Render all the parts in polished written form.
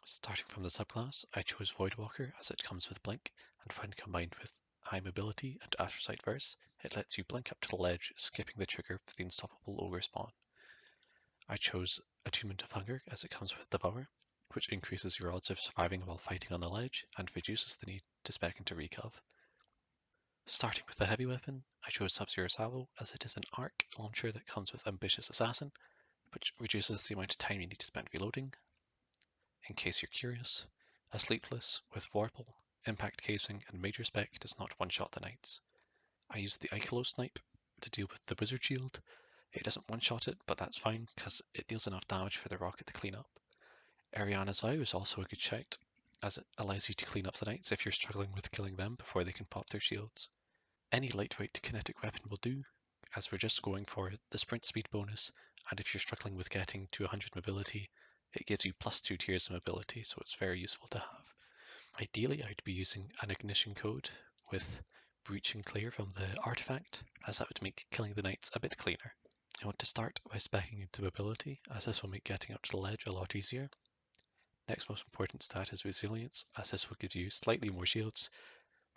Starting from the subclass, I chose Voidwalker as it comes with Blink, and when combined with High Mobility and Astrocyte Verse, it lets you blink up to the ledge, skipping the trigger for the unstoppable ogre spawn. I chose Attunement of Hunger as it comes with Devour, which increases your odds of surviving while fighting on the ledge and reduces the need to spec into Recov. Starting with the heavy weapon, I chose SUBZERO SALVO as it is an arc launcher that comes with Ambitious Assassin, which reduces the amount of time you need to spend reloading. In case you're curious, a Sleepless with Vorpal, Impact Casing, and Major Spec does not one-shot the Knights. I used the Icalo Snipe to deal with the Wizard Shield. It doesn't one-shot it, but that's fine because it deals enough damage for the rocket to clean up. Ariana's Vow is also a good shout, as it allows you to clean up the Knights if you're struggling with killing them before they can pop their shields. Any lightweight kinetic weapon will do, as we're just going for the sprint speed bonus, and if you're struggling with getting to 100 mobility, it gives you +2 tiers of mobility, so it's very useful to have. Ideally, I'd be using an ignition code with Breach and Clear from the artifact, as that would make killing the Knights a bit cleaner. I want to start by speccing into mobility, as this will make getting up to the ledge a lot easier. Next most important stat is resilience, as this will give you slightly more shields,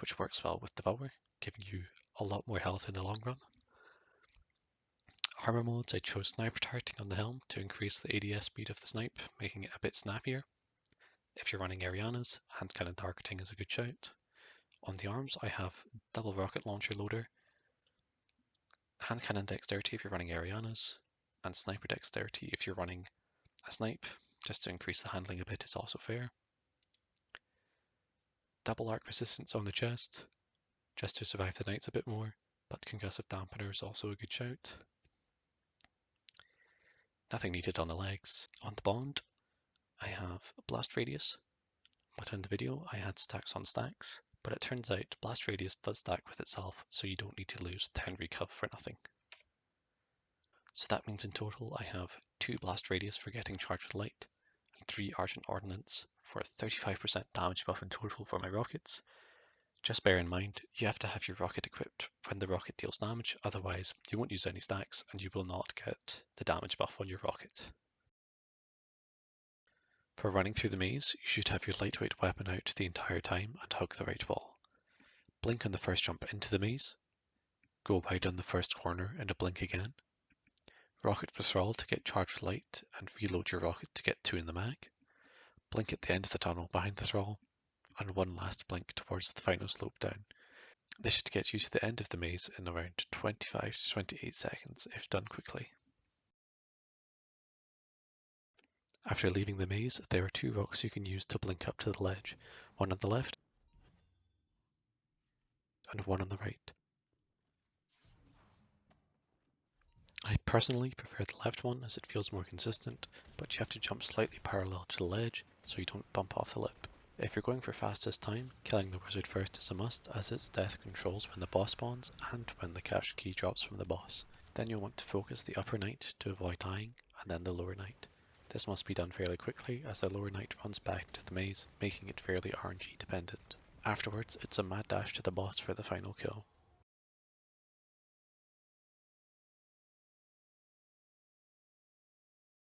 which works well with Devour, giving you a lot more health in the long run. Armor modes, I chose Sniper Targeting on the helm to increase the ADS speed of the snipe, making it a bit snappier. If you're running Arianas, hand cannon targeting is a good shout. On the arms, I have double rocket launcher loader, hand cannon dexterity if you're running Arianas, and sniper dexterity if you're running a snipe, just to increase the handling a bit is also fair. Double arc resistance on the chest, just to survive the Knights a bit more, but concussive dampener is also a good shout. Nothing needed on the legs. On the bond, I have blast radius, but in the video I had stacks on stacks, but it turns out blast radius does stack with itself, so you don't need to lose 10 recov for nothing. So that means in total I have 2 blast radius for getting charged with light, and 3 argent ordnance for 35% damage buff in total for my rockets. Just bear in mind, you have to have your rocket equipped when the rocket deals damage, otherwise you won't use any stacks and you will not get the damage buff on your rocket. For running through the maze, you should have your lightweight weapon out the entire time and hug the right wall. Blink on the first jump into the maze, go wide on the first corner and a blink again. Rocket the thrall to get charged with light and reload your rocket to get 2 in the mag. Blink at the end of the tunnel behind the thrall, and one last blink towards the final slope down. This should get you to the end of the maze in around 25 to 28 seconds if done quickly. After leaving the maze, there are 2 rocks you can use to blink up to the ledge, one on the left and one on the right. I personally prefer the left one as it feels more consistent, but you have to jump slightly parallel to the ledge so you don't bump off the lip. If you're going for fastest time, killing the wizard first is a must, as its death controls when the boss spawns and when the cache key drops from the boss. Then you'll want to focus the upper knight to avoid dying, and then the lower knight. This must be done fairly quickly as the lower knight runs back to the maze, making it fairly RNG dependent. Afterwards, it's a mad dash to the boss for the final kill.